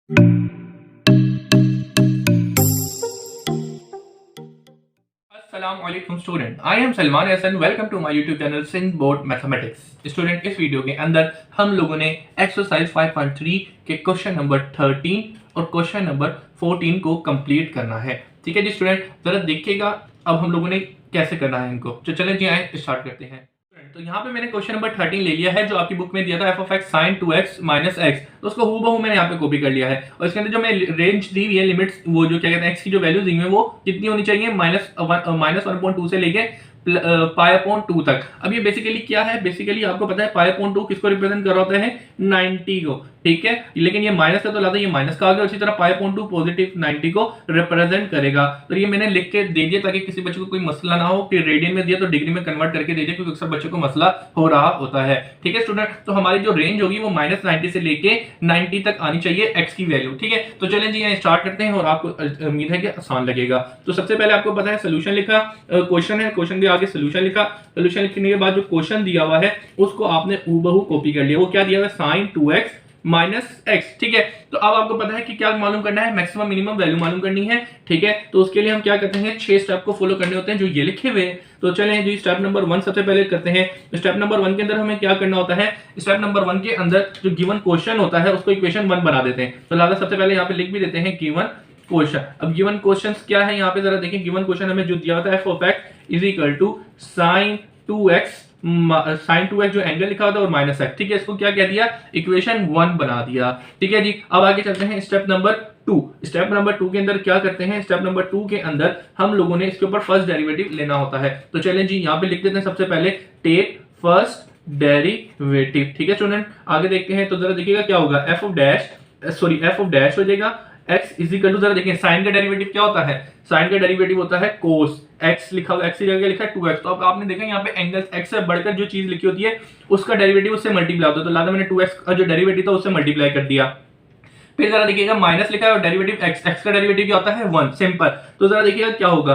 अस्सलामुअलैकुम student, I am Salman Hasan. Welcome to my YouTube channel Sindh board mathematics. Student, इस video के अंदर हम लोगों ने एक्सरसाइज 5.3 के क्वेश्चन नंबर 13 और क्वेश्चन नंबर 14 को कंप्लीट करना है। ठीक है जी स्टूडेंट, जरा देखिएगा अब हम लोगों ने कैसे करना है इनको। तो चलें जी आए स्टार्ट करते हैं। तो यहाँ पे मैंने क्वेश्चन नंबर 13 ले लिया है जो आपकी बुक में दिया था, f of x sine 2x minus x. तो उसको हूबहू मैंने यहाँ पे कॉपी कर लिया है और इसके अंदर जो मैं रेंज दी हुई है, लिमिट्स, वो जो क्या कहते हैं एक्स की जो वैल्यू दी हुई है वो कितनी होनी चाहिए, -1/2 से लेके π/2 तक। अब ये बेसिकली क्या है, बेसिकली आपको पता है π/2 किसको रिप्रेजेंट कर रहा होता है, 90 को। ठीक है, लेकिन ये माइनस का तो लाता ये माइनस का आ गया, उसी तरह π/2 पॉजिटिव 90 को रिप्रेजेंट करेगा। तो ये मैंने लिख के दे दिया ताकि किसी बच्चे को कोई मसला ना हो कि रेडियन में दिया तो डिग्री में कन्वर्ट करके दे दिया, क्योंकि अक्सर बच्चों को मसला हो रहा होता है। ठीक है स्टूडेंट, तो हमारी जो रेंज होगी वो -90 से लेके 90 तक आनी चाहिए एक्स की वैल्यू। ठीक है, तो चलें जी यहाँ स्टार्ट करते हैं और आपको उम्मीद है कि आसान लगेगा। तो सबसे पहले आपको पता है सोल्यूशन लिखा, क्वेश्चन है, क्वेश्चन के आगे सोल्यूशन लिखा। सोल्यूशन लिखने के बाद जो क्वेश्चन दिया हुआ है उसको आपने हूबहू कॉपी कर लिया। वो क्या दिया हुआ है, साइन 2x माइनस एक्स। ठीक है, तो अब आपको पता है कि क्या मालूम करना है, मैक्सिमम मिनिमम वैल्यू मालूम करनी है। ठीक है, तो उसके लिए हम क्या करते हैं, 6 स्टेप को फॉलो करने होते हैं जो ये लिखे हुए हैं। तो चलें जी स्टेप नंबर 1 सबसे पहले करते हैं। स्टेप नंबर 1 के अंदर हमें क्या करना होता है, स्टेप नंबर 1 के अंदर जो गिवन क्वेश्चन होता है उसको इक्वेशन 1 बना देते हैं। तो लिहाजा सबसे पहले यहाँ पे लिख भी देते हैं गिवन क्वेश्चन। अब गिवन क्वेश्चंस क्या है यहाँ पे जरा देखिए। गिवन क्वेश्चन हमें जो दिया होता है, f of x is equal to sine 2x जो एंगल लिखा होता है और माइनस एक्स। ठीक है, इसको क्या कह दिया, इक्वेशन 1 बना दिया। ठीक है जी, अब आगे चलते हैं स्टेप नंबर 2। स्टेप नंबर 2 के अंदर क्या करते हैं, स्टेप नंबर 2 के अंदर हम लोगों ने इसके ऊपर फर्स्ट डेरिवेटिव लेना होता है। तो चलें जी यहाँ पे लिख देते हैं सबसे पहले टेक फर्स्ट डेरिवेटिव। ठीक है स्टूडेंट, आगे देखते हैं। तो जरा देखिएगा क्या होगा, एफ ऑफ डैश हो जाएगा x इज इक्वल टू, जरा देखिए साइन का डेरिवेटिव क्या होता है, साइन का डेरिवेटिव होता है कोस x। लिखा हुआ x की जगह लिखा है 2x। तो अब आपने देखा यहाँ पे एंगल x से बढ़कर जो चीज लिखी होती है उसका डेरिवेटिव उससे मल्टीप्लाई होता है। तो लादा मैंने 2x का जो डेरिवेटिव था उससे मल्टीप्लाई कर दिया। फिर जरा देखिएगा माइनस लिखा है और डेरिवेटिव x का डेरिवेटिव क्या होता है 1, सिंपल। तो जरा देखिएगा क्या होगा,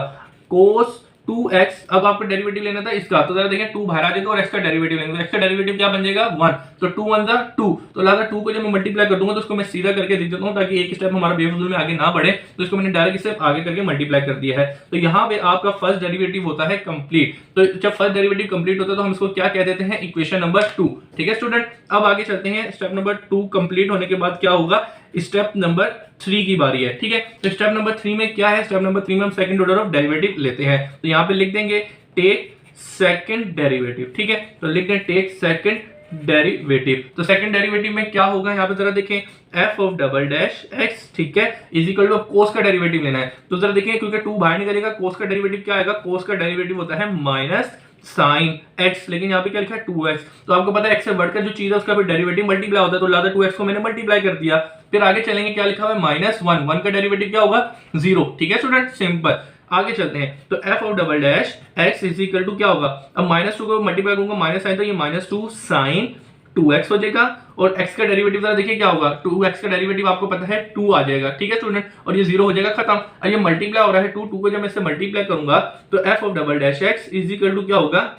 कोस 2x। अब आपको डेरिवेटिव लेना था इसका, तो जरा देखिए 2 बाहर आ जाएगा और x का डेरिवेटिव लेंगे तो x का डेरिवेटिव क्या बन जाएगा 1। तो 2 1 जा 2। तो लिहाजा 2 को जब मैं मल्टीप्लाई कर दूंगा तो उसको मैं सीधा करके देख देता हूं ताकि एक स्टेप हमारा बेफजूल में आगे ना बढ़े। तो इसको मैंने डायरेक्ट इससे आगे करके मल्टीप्लाई कर दिया है। तो यहाँ पे आपका फर्स्ट डेरिवेटिव होता है कंप्लीट। तो जब फर्स्ट डेरिवेटिव कंप्लीट होता है तो हम इसको क्या कह देते हैं, इक्वेशन नंबर 2। ठीक है स्टूडेंट, अब आगे चलते हैं। स्टेप नंबर 2 कंप्लीट होने के बाद क्या होगा, स्टेप नंबर 3 की बारी है। ठीक है, तो स्टेप नंबर 3 में क्या है, स्टेप नंबर 3 में हम सेकंड ऑर्डर ऑफ डेरिवेटिव लेते हैं। तो यहाँ पे लिख देंगे टेक सेकंड डेरिवेटिव। ठीक है, तो लिख दें टेक सेकंड डेरिवेटिव। तो सेकंड डेरिवेटिव में क्या होगा, यहाँ पे जरा देखें, F of double dash x. ठीक है, इज इक्वल टू कोस का डेरिवेटिव लेना है। तो जरा देखिए क्योंकि 2 बाहर निकलेगा, कोस का डेरिवेटिव क्या आएगा, कोस का डेरिवेटिव होता है माइनस साइन एक्स। लेकिन यहाँ पे क्या लिखा है 2x। तो आपको पता है x से बढ़कर जो चीज है उसका भी डेरिवेटिव मल्टीप्लाई होता है, तो लादा 2x को मैंने मल्टीप्लाई कर दिया। फिर आगे चलेंगे, क्या लिखा हुआ है -1, 1 का डेरिवेटिव क्या होगा 0। ठीक है स्टूडेंट, सिंपल। आगे चलते हैं। तो f of double dash x is equal to क्या होगा, अब -2 को मल्टीप्लाई करूंगा, माइनस साइन, तो ये -2 साइन 2x हो जाएगा। और x का डेरिवेटिव जरा देखिए क्या होगा, 2x का डेरिवेटिव आपको पता है 2 आ जाएगा। ठीक है स्टूडेंट, और ये 0 हो जाएगा, खत्म। और ये मल्टीप्लाई हो रहा है 2 को जब मैं इससे मल्टीप्लाई करूंगा तो f of double dash x is equal to क्या होगा,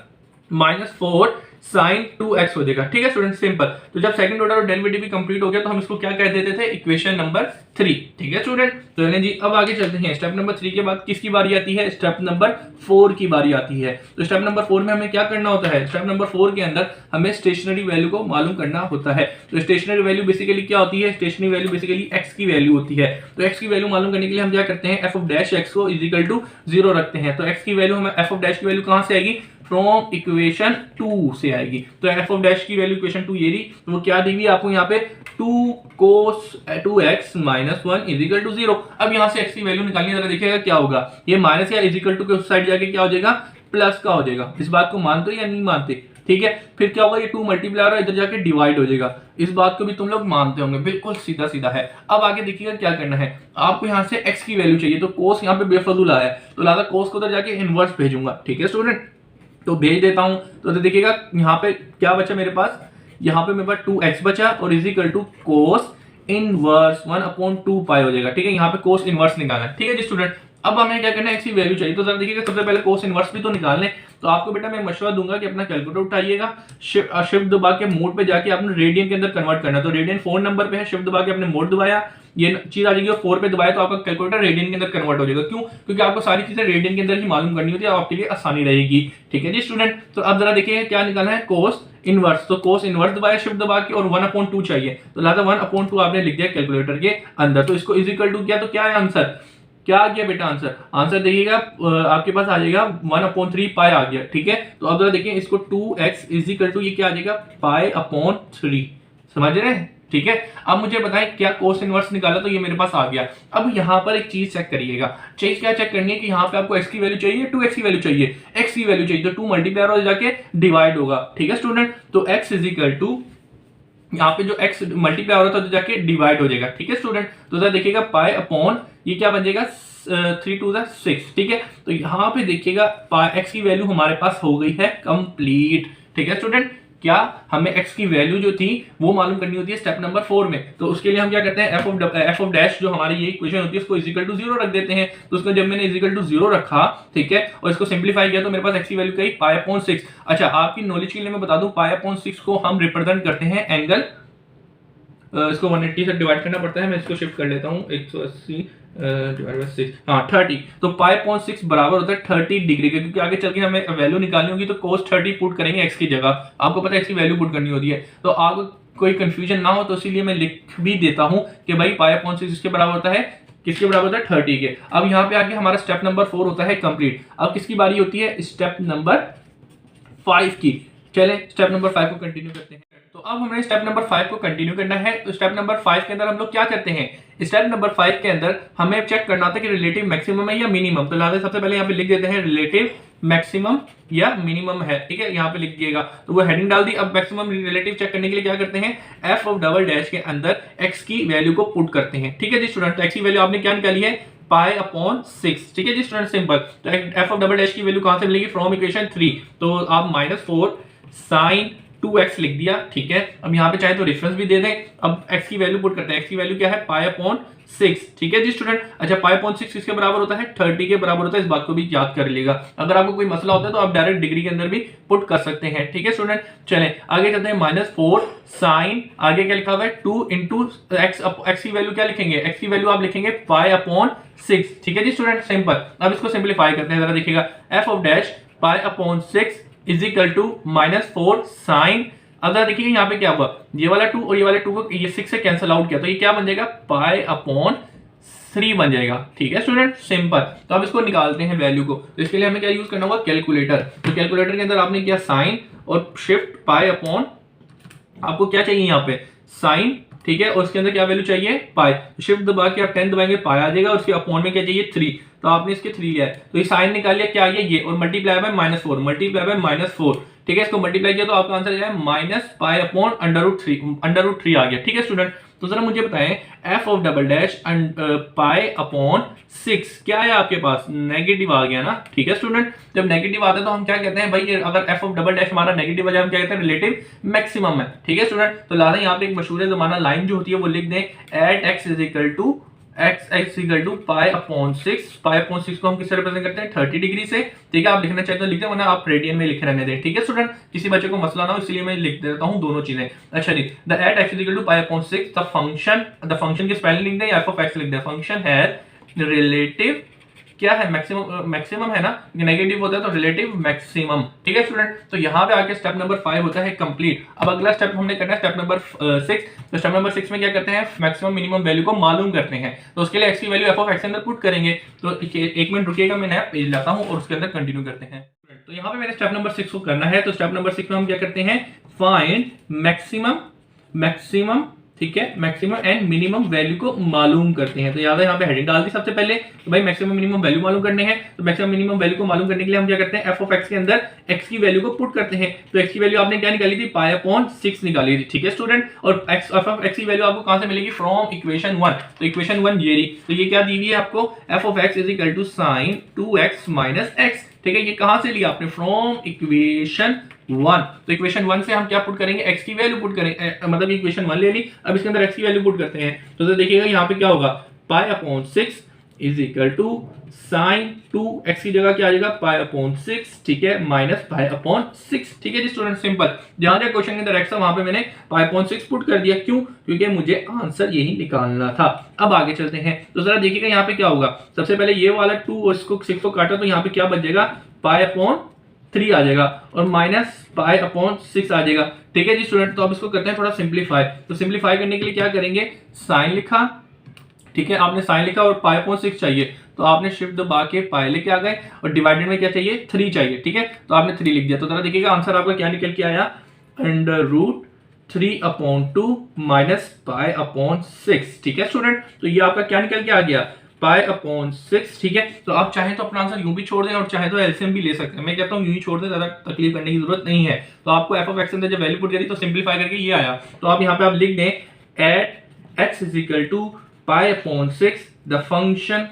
-4 साइन 2x हो जाएगा। ठीक है स्टूडेंट, सिंपल। तो जब सेकंड ऑर्डर डेरिवेटिव भी कंप्लीट हो गया तो हम इसको क्या कह देते थे, इक्वेशन नंबर 3। ठीक है स्टूडेंट, तो चलें जी अब आगे चलते हैं। स्टेप नंबर 3 के बाद किसकी बारी आती है, स्टेप नंबर 4 की बारी आती है। तो स्टेप नंबर 4 में हमें क्या करना होता है, स्टेप नंबर 4 के अंदर हमें स्टेशनरी वैल्यू को मालूम करना होता है। तो स्टेशनरी वैल्यू बेसिकली क्या होती है, स्टेशनरी वैल्यू बेसिकली x की वैल्यू होती है। तो x की वैल्यू मालूम करने के लिए हम क्या करते हैं, एफ ऑफ डैश x को इज इक्वल टू 0 रखते हैं। तो x की वैल्यू हमें, एफ ऑफ डैश की वैल्यू कहां से आएगी, फ्रॉम इक्वेशन 2 से आएगी। तो एफ ऑफ डैश की वैल्यू इक्वेशन 2 ये रही, तो वो क्या दी हुई आपको यहाँ पे 2 cos 2x minus 1 is equal to 0। अब यहाँ से x की वैल्यू निकालनी है, जरा देखिएगा क्या होगा, ये माइनस या इज इक्वल टू के उस साइड जाके क्या हो जाएगा, प्लस का हो जाएगा। इस बात को मानते हो या नहीं मानते, ठीक है। फिर क्या होगा, ये 2 मल्टीप्लाई और इधर जाके डिवाइड हो जाएगा। इस बात को भी तुम लोग मानते होंगे, बिल्कुल सीधा सीधा है। अब आगे देखिएगा क्या करना है, आपको यहाँ से x की वैल्यू चाहिए, तो कोस यहाँ पे बेफजूल आया है, तो लिहाजा कोस को उधर जाके इनवर्स भेजूंगा। ठीक है स्टूडेंट, तो भेज देता हूं। तो देखिएगा यहाँ पे क्या बचा मेरे पास, यहाँ पे मेरे पास 2x बचा और is equal to cos inverse 1/2 pi हो जाएगा। ठीक है, यहाँ पे कोस इनवर्स निकालना है। ठीक है जी स्टूडेंट, अब हमें क्या करना है, एक्स की वैल्यू चाहिए। तो जरा देखिएगा, सबसे पहले कोस इनवर्स भी तो निकाल लें। तो आपको बेटा मैं मशवरा दूंगा कि अपना कैलकुलेटर उठाइएगा, शिफ्ट दबा के मोड पे जाके आपने रेडियन के अंदर कन्वर्ट करना है। तो रेडियन 4 नंबर पे है, शिफ्ट दबा के आपने मोड दबाया, ये चीज आ जाएगी, और 4 पे दबाया तो आपका कैलकुलेटर रेडियन के अंदर कन्वर्ट हो जाएगा। क्यों? क्योंकि आपको सारी चीजें रेडियन के अंदर ही मालूम करनी होती है, आपके लिए आसानी रहेगी। ठीक है जी स्टूडेंट, तो अब जरा देखिए क्या निकालना है, कोस इनवर्स। तो कोस इनवर्स दबाया शिफ्ट दबा के, और 1/2 चाहिए, तो लिहाजा 1/2 आपने लिख दिया कैलकुलेटर के अंदर। तो इसको इज इक्वल टू किया, तो क्या है आंसर, क्या आ गया बेटा आंसर? आंसर देखिएगा आपके पास आ जाएगा 1/3 पाई आ गया। ठीक है, तो अब जरा देखिए इसको 2x इज इक्वल टू ये क्या आ जाएगा, पाई/3। समझ रहे हैं? ठीक है, अब मुझे बताएं क्या कोस इनवर्स निकाला, तो ये मेरे पास आ गया। अब यहां पर एक चीज चेक करिएगा, चीज क्या चेक करनी है कि यहाँ पे आपको x की वैल्यू चाहिए, 2x की वैल्यू चाहिए, x की वैल्यू चाहिए, तो 2 मल्टीप्लायर हो जाके डिवाइड होगा। ठीक है स्टूडेंट, तो x इज इक्वल टू यहाँ पे जो x मल्टीप्लाई हो रहा था तो जाके डिवाइड हो जाएगा। ठीक है स्टूडेंट, तो जरा देखिएगा पाई अपॉन ये क्या बन जाएगा, 3 2 6। ठीक है, तो यहाँ पे देखिएगा x की वैल्यू हमारे पास हो गई है कंप्लीट। ठीक है स्टूडेंट, क्या हमें x की वैल्यू जो थी वो मालूम करनी होती है स्टेप नंबर 4 में। तो उसके लिए हम क्या करते हैं, f ऑफ डैश जो हमारी ये इक्वेशन होती है उसको इज इक्वल टू 0 रख देते हैं। तो उसको जब मैंने इज इक्वल टू 0 रखा, ठीक है, और इसको सिंप्लीफाई किया, तो मेरे पास x की वैल्यू कही पाई/6। अच्छा, आपकी नॉलेज के लिए मैं बता दूं, पाई/6 को हम रिप्रेजेंट करते हैं एंगल, इसको 180 से डिवाइड करना पड़ता है, मैं इसको शिफ्ट कर लेता हूँ, 180 डिवाइड बाय 6, हाँ 30। तो पाई/6 बराबर होता है 30 डिग्री के, क्योंकि आगे चल के हमें वैल्यू निकालनी होगी तो cos 30 पुट करेंगे x की जगह। आपको पता है x की वैल्यू पुट करनी होती है, तो आपको कोई कंफ्यूजन ना हो तो इसीलिए मैं लिख भी देता हूं कि भाई पाई/6 इसके बराबर होता है, किसके बराबर होता है, 30 के। अब यहाँ पे आके हमारा स्टेप नंबर 4 होता है कंप्लीट। अब किसकी बारी होती है, स्टेप नंबर 5 की। चले स्टेप नंबर 5 को कंटिन्यू करते हैं। तो अब हमें स्टेप नंबर 5 को कंटिन्यू करना है। तो स्टेप नंबर 5 के अंदर हम लोग क्या करते हैं, स्टेप नंबर 5 के अंदर हमें चेक करना था कि रिलेटिव मैक्सिमम है या मिनिमम। तो लिहाजा सबसे पहले यहाँ पे लिख देते हैं रिलेटिव मैक्सिमम या मिनिमम है। ठीक है, यहाँ पे लिख दिएगा, तो वो हेडिंग डाल दी। अब मैक्सिमम रिलेटिव चेक करने के लिए क्या करते हैं, एफ ऑफ डबल डैश के अंदर x की वैल्यू को पुट करते हैं। ठीक है जी स्टूडेंट, तो x की वैल्यू आपने क्या निकाली है, पाई/6। ठीक है जी स्टूडेंट, सिंपल। तो एफ ऑफ डबल डैश की वैल्यू कहां से मिलेगी, फ्रॉम इक्वेशन 3। तो आप -4 sin 2x लिख दिया। ठीक है, अब यहाँ पे चाहे तो रेफरेंस भी दे दें। अब x की वैल्यू पुट करते हैं, x की वैल्यू क्या है, पाई/6। ठीक है जी स्टूडेंट, अच्छा पाई/6 किसके बराबर होता है, 30 के बराबर होता है। इस बात को भी याद कर लीजिएगा, अगर आपको कोई मसला होता है तो आप डायरेक्ट डिग्री के अंदर भी पुट कर सकते हैं। ठीक है स्टूडेंट, चलें आगे चलते हैं। -4 sin, आगे क्या लिखा हुआ है, 2 इंटू x की वैल्यू क्या लिखेंगे, x की वैल्यू आप लिखेंगे पाई/6। ठीक है जी स्टूडेंट, सिंपल। अब इसको सिंप्लीफाई करते हैं, जरा देखिएगा, F of dash pi is equal to -4 sin। अब जरा देखिए यहाँ पे क्या हुआ, ये वाला 2 और ये वाले 2 को ये 6 से कैंसिल आउट किया, तो ये क्या बन जाएगा, पाई/3 बन जाएगा। ठीक है स्टूडेंट, सिंपल। तो अब इसको निकालते हैं वैल्यू को। तो इसके लिए हमें क्या यूज करना होगा, कैलकुलेटर। तो कैलकुलेटर के अंदर आपने किया साइन और शिफ्ट पाई अपॉन, आपको क्या चाहिए यहाँ पे, साइन। ठीक है, और उसके अंदर क्या वैल्यू चाहिए, पाई। शिफ्ट दबा के आप 10 दबाएंगे, पाई आ जाएगा, और उसके अपॉन में क्या चाहिए, 3। तो आपने इसके 3 लिया है, तो ये साइन निकाल लिया, क्या आ गया ये, और मल्टीप्लाई बाय -4, मल्टीप्लाई बाय -4। ठीक है, इसको मल्टीप्लाई किया तो आपका आंसर क्या है, -पाई/√3 आ गया। ठीक है स्टूडेंट, तो जरा मुझे बताएं, एफ ऑफ डबल डैश पाई/6 क्या है आपके पास, नेगेटिव आ गया ना। ठीक है स्टूडेंट, जब नेगेटिव आता है तो हम क्या कहते हैं भाई, अगर एफ ऑफ डबल डैश हमारा नेगेटिव आ जाए हम क्या कहते हैं, रिलेटिव मैक्सिमम है। ठीक है स्टूडेंट, तो लिहाजा यहाँ पे एक मशहूर जमाना लाइन जो होती है वो लिख दें, at x is equal to pi. Pi को हम किससे रिप्रेजेंट करते हैं, 30 डिग्री से। ठीक है, आप लिखना चाहते हो लिख दें, वरना आप रेडियन में लिख रहने दें। ठीक है स्टूडेंट, किसी बच्चे को मसला ना हो इसलिए मैं लिख देता हूं दोनों चीजें। अच्छा जी, the at x is equal to pi, the function की स्पेलिंग लिख दें या f of x लिख दें। फंक्शन है रिलेटिव, क्या है, मैक्सिमम है ना, नेगेटिव होता है तो रिलेटिव मैक्सिमम। ठीक है स्टूडेंट, तो यहाँ पे आके स्टेप नंबर 5 होता है कंप्लीट। अब अगला स्टेप हमने करना है स्टेप नंबर 6। तो स्टेप नंबर 6 में क्या करते हैं, मैक्सिमम मिनिमम वैल्यू को मालूम करते हैं। तो उसके लिए x की वैल्यू f ऑफ x के अंदर पुट करेंगे। तो एक मिनट रुकिएगा, मैं नया पेज लाता हूँ और उसके अंदर कंटिन्यू करते हैं। तो यहाँ पे मैंने स्टेप नंबर 6 को करना है। तो स्टेप नंबर 6 में हम क्या करते हैं, फाइंड मैक्सिमम, ठीक है, मैक्सिमम एंड मिनिमम वैल्यू को मालूम करते हैं। तो यहाँ पे हेडिंग डाल दी सबसे पहले, तो भाई मैक्सिमम मिनिमम वैल्यू मालूम करने हैं। तो मैक्सिमम मिनिमम वैल्यू को मालूम करने के लिए हम क्या करते हैं, एफ ऑफ एक्स के अंदर एक्स की वैल्यू को पुट करते हैं। तो एक्स की वैल्यू आपने क्या निकाली थी, पाई/6 निकाली थी। ठीक है स्टूडेंट, और एफ ऑफ एक्स की वैल्यू आपको कहां से मिलेगी, फ्रॉम इक्वेशन 1। तो इक्वेशन 1 ये रही, तो ये क्या दी हुई है आपको, f of x is equal to sine 2x minus x. ठीक है, ये कहां से लिया आपने, फ्रॉम इक्वेशन 1। तो इक्वेशन 1 से हम क्या पुट करेंगे, x की वैल्यू पुट करेंगे, मतलब इक्वेशन 1 ले ली, अब इसके अंदर x की वैल्यू पुट करते हैं। तो देखिएगा यहाँ पे क्या होगा, pi is equal to sine 2x की जगह क्या आ जाएगा पाई अपॉन 6, ठीक है, माइनस पाई अपॉन 6, ठीक है जी स्टूडेंट, सिंपल। जहां जहां क्वेश्चन के अंदर x था वहां पे मैंने पाई अपॉन 6 पुट कर दिया, क्यों? क्योंकि मुझे आंसर यही निकालना था। अब आगे चलते हैं, तो जरा देखिएगा यहाँ पे क्या होगा। सबसे पहले ये वाला 2 और इसको 6 को काटा तो यहाँ पे क्या बच जाएगा, पाई अपॉन 3 आ जाएगा और माइनस पाई अपॉन 6 आ जाएगा, ठीक है जी स्टूडेंट। तो अब इसको करते हैं थोड़ा सिंप्लीफाई। तो सिंप्लीफाई करने के लिए क्या करेंगे, साइन लिखा, ठीक है, आपने साइन लिखा और पाई अपॉन 6 चाहिए तो आपने शिफ्ट दबा के पाई लेके आ गए और डिवाइडेड में क्या चाहिए, 3 चाहिए, ठीक है, तो आपने 3 लिख दिया। तो जरा देखिएगा आंसर आपका क्या निकल के आया, under root 3 upon 2 minus pi upon 6, ठीक है स्टूडेंट। तो ये आपका क्या निकल के आ गया, पाई अपॉन 6, ठीक है। तो आप चाहें तो अपना आंसर यूं भी छोड़ दें और चाहे तो एलसीएम भी ले सकते हैं। मैं कहता हूं यूं ही छोड़ दें, ज्यादा तकलीफ करने की जरूरत नहीं है। तो आपको एफ ऑफ एक्स अंदर जब वैल्यू पुट करी तो सिंप्लीफाई करके ये आया, तो आप यहाँ पे आप लिख दें at x is equal to pi upon 6 the function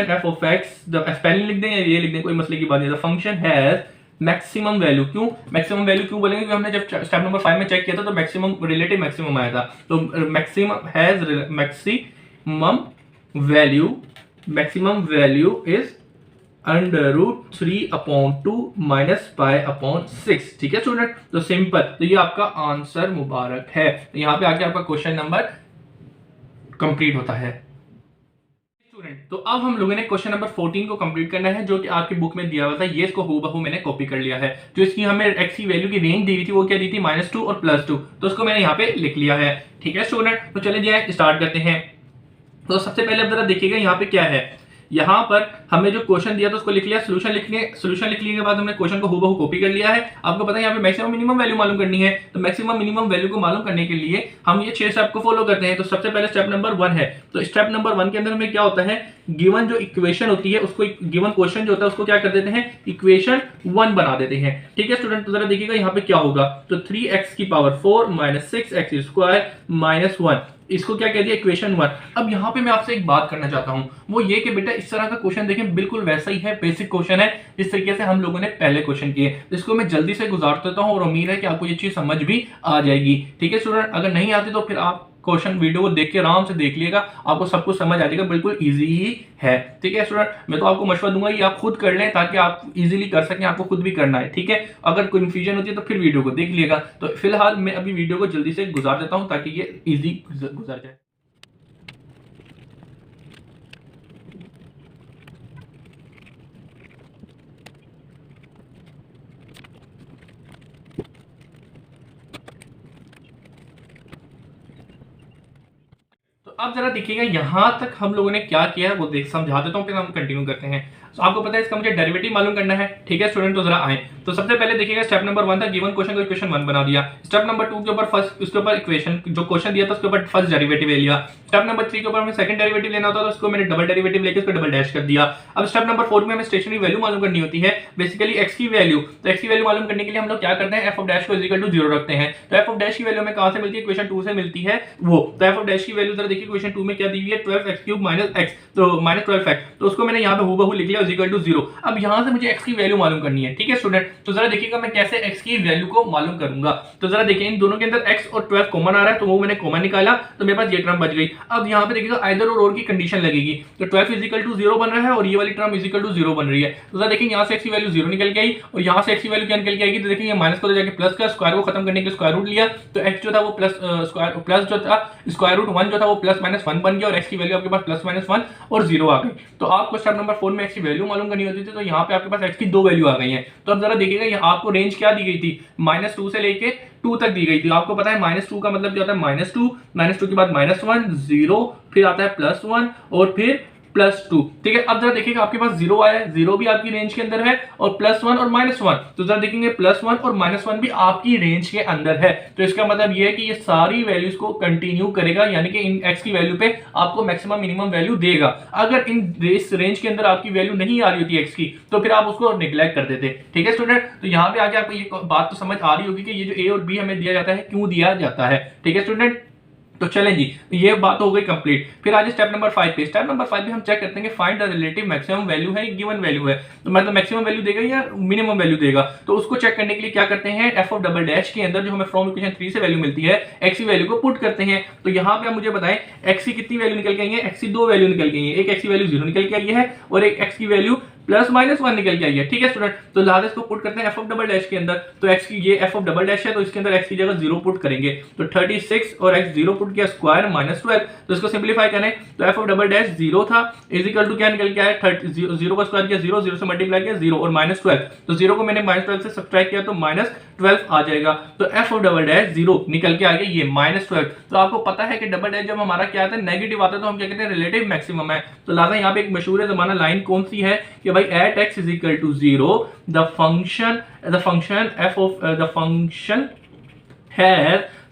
f of x, the spelling लिख दें या ये लिख दें, कोई मसले की बात नहीं। The function has maximum value, क्यों मैक्सिमम वैल्यू क्यों बोलेंगे, क्योंकि हमने जब स्टेप नंबर 5 में चेक किया था तो मैक्सिमम रिलेटिव मैक्सिमम आया था। तो maximum has maximum value is under root 3 upon 2 minus pi upon 6, ठीक है स्टूडेंट। तो सिंपल, तो ये आपका आंसर मुबारक है। तो यहाँ पे आके आपका क्वेश्चन नंबर कंप्लीट होता है स्टूडेंट। तो अब हम लोगों ने क्वेश्चन नंबर 14 को कंप्लीट करना है, जो कि आपकी बुक में दिया हुआ था। ये इसको हूबहू मैंने कॉपी कर लिया है। जो इसकी हमें एक्स की वैल्यू की रेंज दी हुई थी वो क्या दी थी, -2 और +2, तो उसको मैंने यहाँ पे लिख लिया है, ठीक है स्टूडेंट। तो चले जाए स्टार्ट करते हैं। तो सबसे पहले अब जरा देखिएगा यहाँ पे क्या है, यहाँ पर हमें जो क्वेश्चन दिया था उसको लिख लिया, सोल्यूशन लिख लिखने के बाद हमने क्वेश्चन को हूबहू कॉपी कर लिया है। आपको पता है यहाँ पे मैक्सिमम मिनिमम वैल्यू मालूम करनी है, तो मैक्सिमम मिनिमम वैल्यू को मालूम करने के लिए हम ये 6 स्टेप को फॉलो करते हैं। तो सबसे पहले स्टेप नंबर 1 है। तो स्टेप नंबर 1 के अंदर में क्या होता है, गिवन जो इक्वेशन होती है उसको, गिवन क्वेश्चन जो होता है उसको क्या कर देते हैं, इक्वेशन 1 बना देते हैं, ठीक है स्टूडेंट। तो जरा देखिएगा यहाँ पे क्या होगा, तो 3x की power 4 minus 6x square minus 1, इसको क्या कह दिया, इक्वेशन 1। अब यहाँ पे मैं आपसे एक बात करना चाहता हूँ, वो ये कि बेटा इस तरह का क्वेश्चन देखें बिल्कुल वैसा ही है, बेसिक क्वेश्चन है जिस तरीके से हम लोगों ने पहले क्वेश्चन किए। इसको मैं जल्दी से गुजार देता हूँ और उम्मीद है कि आपको ये चीज समझ भी आ जाएगी, ठीक है स्टूडेंट। अगर नहीं आती तो फिर आप क्वेश्चन वीडियो को देख के आराम से देख लिएगा, आपको सब कुछ समझ आ जाएगा, बिल्कुल इजी ही है, ठीक है स्टूडेंट। मैं तो आपको मशवरा दूंगा कि आप खुद कर लें ताकि आप इजीली कर सकें, आपको खुद भी करना है, ठीक है। अगर कोई कंफ्यूजन होती है तो फिर वीडियो को देख लिएगा। तो फिलहाल मैं अभी वीडियो को जल्दी से गुजार देता हूं ताकि ये इजी गुजर जाए। तो अब जरा देखिएगा यहां तक हम लोगों ने क्या किया है वो देख समझा देता हूं, फिर हम कंटिन्यू करते हैं। तो आपको पता है इसका मुझे डेरिवेटिव मालूम करना है, ठीक है स्टूडेंट। तो जरा आए, तो सबसे पहले देखिएगा स्टेप नंबर 1 था, गिवन क्वेश्चन को इक्वेशन 1 बना दिया। स्टेप नंबर 2 के ऊपर फर्स्ट, उसके ऊपर इक्वेशन जो क्वेश्चन दिया था उसके ऊपर फर्स्ट डेरिवेटिव ले लिया। स्टेप नंबर 3 के ऊपर हमें सेकंड डेरिवेटिव लेना होता था, तो उसको मैंने डबल डेरिवेटिव लेके उसको डबल डैश कर दिया। अब स्टेप नंबर 4 में हमें स्टेशनरी वैल्यू मालूम करनी होती है, बेसिकली एक्स की वैल्यू। तो एक्स की वैल्यू मालूम करने के लिए हम लोग क्या करते हैं, एफ ऑफ डैश को इज इक्वल टू 0 रखते हैं। तो एफ ऑफ डैश की वैल्यू हमें कहां से मिलती है, इक्वेशन 2 से मिलती है वो। तो एफ ऑफ डैश की वैल्यू जरा देखिए इक्वेशन 2 में क्या दी हुई है, 12x³ माइनस x, तो माइनस 12x, तो उसको मैंने यहाँ पे हूबहू लिख लिया इज इक्वल टू 0। अब यहाँ से मुझे x की वैल्यू मालूम करनी है, ठीक है स्टूडेंट। तो जरा देखिएगा मैं कैसे x की वैल्यू को मालूम करूंगा। तो जरा देखिए इन दोनों के अंदर x और 12 कॉमन आ रहा है, तो वो मैंने कॉमन निकाला, तो मेरे पास ये टर्म बच गई। अब यहाँ पे देखिएगा आइदर और की कंडीशन लगेगी, तो 12 इज इक्वल टू 0 बन रहा है और ये वाली टर्म इज इक्वल टू 0 बन रही है। तो जरा देखिए यहाँ से x की वैल्यू 0 निकल गई और यहाँ से x की वैल्यू क्या निकल के आएगी, तो देखिए माइनस को जाके प्लस का, स्क्वायर को खत्म करने के स्क्वायर रूट लिया, तो x जो था वो प्लस जो था स्क्वायर रूट 1 जो था वो प्लस माइनस 1 बन गया और x की वैल्यू आपके पास प्लस माइनस 1 और 0 आ गई। तो आपको स्टेप नंबर 4 में x की वैल्यू मालूम करनी होती थी, तो यहाँ पे आपके पास x की 2 वैल्यू आ गई है। तो अब जरा देखिएगा यहाँ आपको रेंज क्या दी गई थी, -2 से लेके 2 तक दी गई थी। आपको पता है -2 का मतलब क्या होता है, -2 के बाद -1 0, फिर आता है +1 और फिर +2, ठीक है। अब जरा देखिएगा आपके पास 0 आया है, 0 भी आपकी रेंज के अंदर है और +1 और -1, तो जरा देखेंगे +1 और -1 भी आपकी रेंज के अंदर है। तो इसका मतलब ये है कि ये सारी वैल्यूज को कंटिन्यू करेगा, यानी कि इन x की वैल्यू पे आपको मैक्सिमम मिनिमम वैल्यू देगा। अगर इन रेंज के अंदर आपकी वैल्यू नहीं आ रही होती x की, तो फिर आप उसको निगलेक्ट कर देते, ठीक है स्टूडेंट। तो यहाँ पे आके आपको ये बात तो समझ आ रही होगी कि ये जो a और b हमें दिया जाता है क्यों दिया जाता है, ठीक है स्टूडेंट। तो चलें जी, ये बात हो गई कंप्लीट। फिर आज स्टेप नंबर 5 पे। स्टेप नंबर 5 पे हम चेक करते हैं कि find the relative maximum value है, गिवन वैल्यू है, तो मतलब मैक्सिमम वैल्यू देगा या मिनिमम वैल्यू देगा। तो उसको चेक करने के लिए क्या करते हैं, एफ ऑफ डबल डैश के अंदर जो हमें फ्रॉम इक्वेशन 3 से वैल्यू मिलती है, एक्स की वैल्यू को पुट करते हैं। तो यहाँ पे आप मुझे बताएं एक्स की कितनी वैल्यू निकल के आई है, एक्स की 2 वैल्यू निकल के आई है, एक एक्स की वैल्यू 0 निकल के आई है और एक एक्स की वैल्यू +-1 निकल के आई है। ठीक है स्टूडेंट, तो लिहाजा इसको पुट करते हैं एफ ऑफ डबल डैश के अंदर। तो एक्स की ये एफ ऑफ डबल डैश है, तो इसके अंदर एक्स की जगह 0 पुट करेंगे, तो 36 और एक्स 0 पुट किया स्क्वायर -12। तो इसको सिंपलीफाई करें तो एफ ऑफ डबल डैश 0 था, इज इक्वल टू क्या निकल के आया, 0 का स्क्वायर किया 0, 0 से मल्टीप्लाई किया 0 और -12। तो 0 को मैंने -12 से सब्ट्रैक्ट किया तो -12 आ जाएगा। तो एफ ऑफ डबल डैश 0 निकल के आ गया ये -12। तो आपको पता है कि डबल डैश जब हमारा क्या आता है, नेगेटिव आता है, तो हम क्या कहते हैं, रिलेटिव मैक्सिमम है। तो लिहाजा यहाँ पे एक मशहूर जमाना लाइन कौन सी है कि भाई at x is equal to 0 the function f of the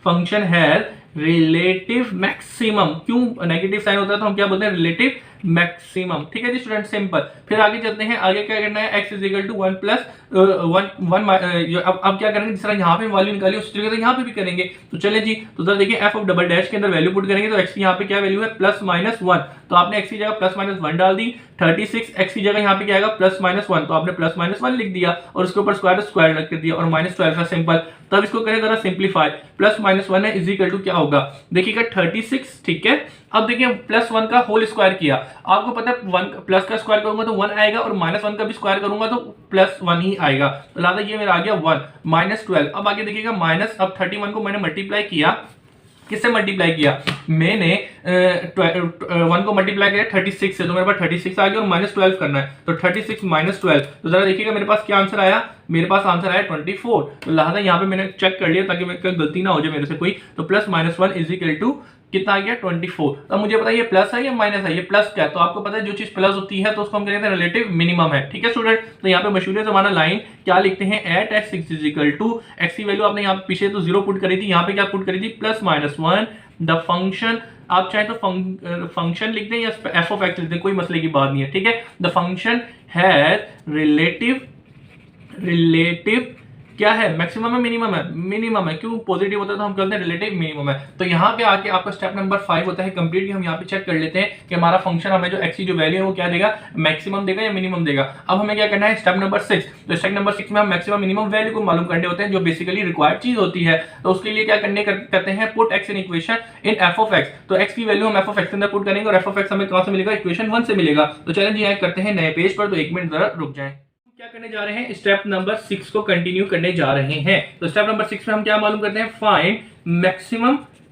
function has relative maximum. क्यों नेगेटिव साइन होता है तो हम क्या बोलते हैं, रिलेटिव मैक्सिमम। ठीक है जी स्टूडेंट, सिंपल। फिर आगे चलते हैं, आगे क्या करना है, x is equal to 1 plus 1। अब क्या करेंगे, जिस तरह यहाँ पे वैल्यू निकाली उस तरीके से यहाँ पे भी करेंगे। तो चले जी, तो जरा देखिए एफ ऑफ डबल डैश के अंदर वैल्यू पुट करेंगे तो x की यहाँ पे क्या वैल्यू है, +-1। तो आपने x की जगह +-1 डाल दी, 36 x की जगह यहाँ पे क्या आएगा, +-1, तो आपने +-1 लिख दिया और उसके ऊपर स्क्वायर रख दिया और -12 है, सिंपल। तब इसको करें जरा सिंप्लीफाई, +-1 है इज इक्वल टू क्या होगा, देखिएगा 36। ठीक है, अब देखिए +1 का होल स्क्वायर किया, आपको पता है 1 प्लस का स्क्वायर करूंगा तो 1 आएगा और -1 का भी स्क्वायर करूंगा तो +1 ही आएगा। तो लिहाजा ये मेरा आ गया 1 -12। अब आगे देखिएगा माइनस, अब 31 को मैंने मल्टीप्लाई किया, किससे मल्टीप्लाई किया, मैंने 1 को मल्टीप्लाई किया 36 से, तो मेरे पास 36 आ गया और -12 करना है, तो 36 -12। तो जरा देखिएगा मेरे पास क्या आंसर आया, मेरे पास आंसर आया 24। तो लिहाजा यहाँ पे मैंने चेक कर लिया ताकि गलती ना हो जाए मेरे से कोई। तो +-1 इज इक्वल टू कितना आ गया, 24। अब मुझे पता है ये प्लस है या माइनस है, ये प्लस क्या है, तो आपको पता है जो चीज प्लस होती है तो उसको हम कहते हैं रिलेटिव मिनिमम है। ठीक है स्टूडेंट, तो यहाँ पे मशहूर जमाना लाइन क्या लिखते हैं, at x is equal to, x की वैल्यू आपने यहाँ पीछे तो 0 पुट करी थी, यहाँ पे क्या पुट करी थी, +-1 द फंक्शन। आप चाहे तो फंक्शन लिख दें या एफ ऑफ एक्स लिख दें, कोई मसले की बात नहीं है। ठीक है, द फंक्शन हैज रिलेटिव क्या है, मैक्सिमम है मिनिमम है, मिनिमम है। क्यों, पॉजिटिव होता है तो हम कहते हैं रिलेटिव मिनिमम है। तो यहाँ पे आके आपका स्टेप नंबर 5 होता है कंप्लीट, हम यहाँ पे चेक कर लेते हैं कि हमारा फंक्शन हमें जो एक्स की जो वैल्यू है वो क्या देगा, मैक्सिमम देगा या मिनिमम देगा। अब हमें क्या करना है, स्टेप नंबर 6। तो स्टेप नंबर 6 में हम मैक्सिमम मिनिमम वैल्यू को मालूम करने होते हैं, जो बेसिकली रिक्वायर्ड चीज होती है। तो उसके लिए क्या करते हैं, put x in equation in F of x. तो एक्स की वैल्यू हम एफ ऑफ एक्स के अंदर पुट करेंगे और एफ ऑफ एक्स हमें कहां से मिलेगा, इक्वेशन 1 से मिलेगा। तो चलें जी यहाँ करते हैं नए पेज पर, तो 1 मिनट जरा रुक जाएं। क्या करने जा रहे हैं, स्टेप नंबर 6 को कंटिन्यू करने जा रहे हैं। तो स्टेप नंबर 6 में हम क्या मालूम करते हैं, find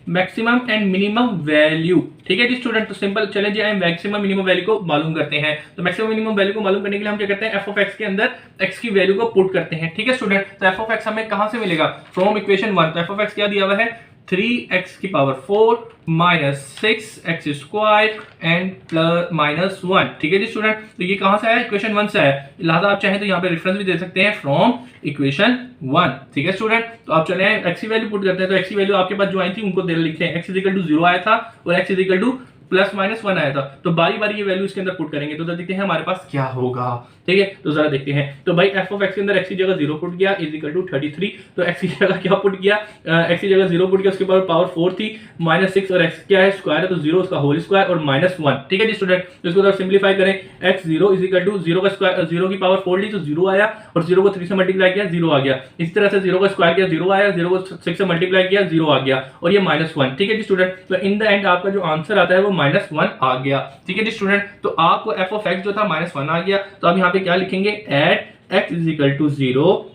maximum and minimum value. ठीक है जी स्टूडेंट, तो सिंपल चले जी मैक्सिमम मिनिमम वैल्यू को मालूम करते हैं। तो मैक्सिमम मिनिमम वैल्यू को मालूम करने के लिए हम क्या करते हैं, एफ ऑफ एक्स के अंदर एक्स की वैल्यू को पुट करते हैं। ठीक है स्टूडेंट, तो एफ ऑफ एक्स हमें कहां से मिलेगा, फ्रॉम इक्वेशन 1। तो एफ ऑफ एक्स क्या दिया हुआ है, 3x की पावर 4 -6x स्क्वायर एंड +-1। ठीक है जी स्टूडेंट, तो ये कहां से आया, इक्वेशन 1 से आया। लिहाजा आप चाहें तो यहाँ पे रेफरेंस भी दे सकते हैं, फ्रॉम इक्वेशन 1। ठीक है स्टूडेंट, तो आप चले एक्स की वैल्यू पुट करते हैं। तो एक्स की वैल्यू आपके पास जो आई थी उनको दे लिखते हैं, x इज इक्वल टू 0 आया था और x इज इक्वल टू +-1 आया था। तो बारी बारी ये वैल्यू इसके अंदर पुट करेंगे, तो देखते हैं हमारे पास क्या होगा। ठीक है, तो जरा देखते हैं। तो भाई एफ ऑफ एक्स के अंदर एक्स की जगह 0 पुट किया इज इक्वल टू 33। तो एक्स की जगह क्या पुट किया, एक्स की जगह 0 पुट किया, उसके पावर 4 थी, -6 और एक्स क्या है स्क्वायर है तो 0 उसका होल स्क्वायर और -1। ठीक है जी स्टूडेंट, तो इसको जरा सिंप्लीफाई करें, x 0 इज इक्वल टू 0 का स्क्वायर, 0 की पावर 4 ली तो 0 आया और 0 को 3 से मल्टीप्लाई किया 0 आ गया। इसी तरह से 0 का स्क्वायर किया 0 आया, 0 को 6 से मल्टीप्लाई किया 0 आ गया और ये -1। ठीक है जी स्टूडेंट, तो इन द एंड आपका जो आंसर आता है वो -1 आ गया। ठीक है जी स्टूडेंट, तो आपको एफ ऑफ एक्स जो था -1 आ गया। तो आप यहाँ पे क्या लिखेंगे, at x is equal to 0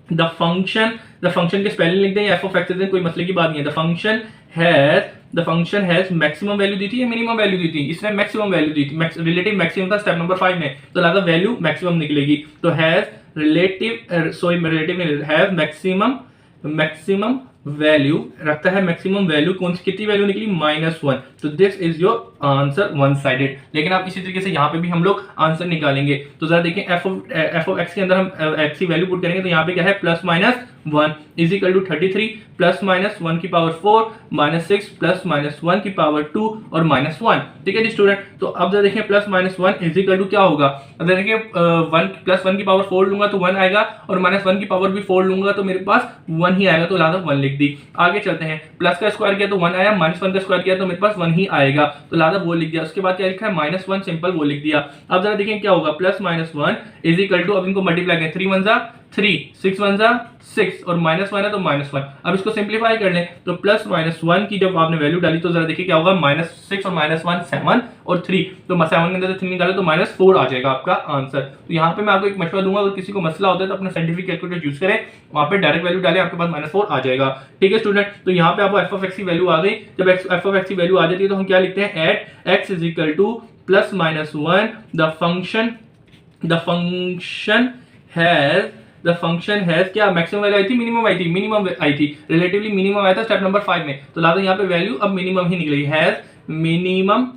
the function के स्पेलिंग लिख दें, एफ ऑफ एक्स कोई मसले की बात नहीं है। The function has maximum value दी थी या मिनिमम वैल्यू दी थी, इसने मैक्सिमम वैल्यू दी थी, रिलेटिव मैक्सिमम था स्टेप नंबर 5 में, तो लिहाजा वैल्यू मैक्सिमम निकलेगी। तो हैज मैक्सिमम वैल्यू रखता है, मैक्सिमम वैल्यू कौन सी कितनी वैल्यू निकली, -1। तो this is your answer one sided. लेकिन आप इसी तरीके से यहाँ पे भी हम लोग आंसर निकालेंगे। तो जरा देखें एफ ऑफ एक्स के अंदर हम एक्स की वैल्यू पुट करेंगे तो यहाँ पे क्या है, +-1 1 is equal to 33 plus minus 1 की पावर 4 माइनस 6 प्लस माइनस 1 की पावर 2 और माइनस 1। ठीक है जी स्टूडेंट, तो अब जरा देखिए plus minus 1 is equal to क्या होगा। अगर देखिए 1 प्लस 1 की पावर 4 लूंगा तो 1 आएगा और माइनस 1 की पावर भी 4 लूंगा तो मेरे पास 1 ही आएगा, तो लादा 1 लिख दी। आगे चलते हैं, प्लस का स्क्वायर किया तो 1 आया, माइनस 1 का स्क्वायर किया तो मेरे पास 1 ही आएगा, तो लादा वो लिख दिया। उसके बाद क्या लिखा है माइनस 1, सिंपल वो लिख दिया। अब जरा देखिए क्या होगा, plus minus 1 is equal to, अब इनको मल्टीप्लाई करें, 3 1 जा 3, 6 1 जा 6 और माइनस 1 है तो माइनस 1। अब इसको सिंप्लीफाई कर लें तो प्लस माइनस 1 की जब आपने वैल्यू डाली तो जरा देखिए क्या होगा, माइनस 6 और माइनस 1 7 और 3, तो 7 के अंदर से 3 निकाले तो माइनस 4 आ जाएगा आपका आंसर। तो यहाँ पे मैं आपको एक मशवरा दूंगा, अगर किसी को मसला होता है तो अपना साइंटिफिक कैलकुलेटर यूज करें, वहां पे डायरेक्ट वैल्यू डालें, आपके पास माइनस 4 आ जाएगा। ठीक है स्टूडेंट, तो यहाँ पे आपको एफ ऑफ एक्स की वैल्यू आ गई। जब एफ ऑफ एक्स की वैल्यू आ जाती है तो हम क्या लिखते हैं, at x is equal to plus minus 1 the function has क्या मैक्सिमम वैल्यू आई थी, मिनिमम आई थी, रिलेटिवली मिनिमम आया था स्टेप नंबर 5 में, तो लादा यहाँ पे वैल्यू अब मिनिमम ही निकली, हैज मिनिमम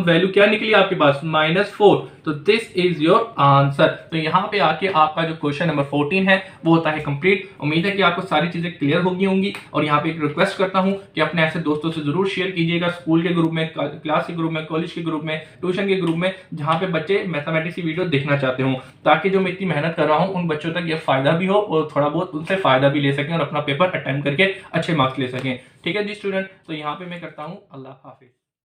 वैल्यू क्या निकली आपके पास, -4। तो दिस इज योर आंसर। तो यहाँ पे आके आपका जो क्वेश्चन नंबर 14 है वो होता है कंप्लीट। उम्मीद है कि आपको सारी चीजें क्लियर हो गई होंगी, और यहाँ पे एक रिक्वेस्ट करता हूँ कि अपने ऐसे दोस्तों से जरूर शेयर कीजिएगा, स्कूल के ग्रुप में, क्लास के ग्रुप में, कॉलेज के ग्रुप में, ट्यूशन के ग्रुप में, जहाँ पे बच्चे मैथमेटिक्स की वीडियो देखना चाहते हो, ताकि जो मैं इतनी मेहनत कर रहा हूँ उन बच्चों तक ये फायदा भी हो और थोड़ा बहुत उनसे फायदा भी ले सकें और अपना पेपर अटेम्प्ट करके अच्छे मार्क्स ले सकें। ठीक है जी स्टूडेंट, तो यहाँ पे मैं करता हूँ अल्लाह हाफिज।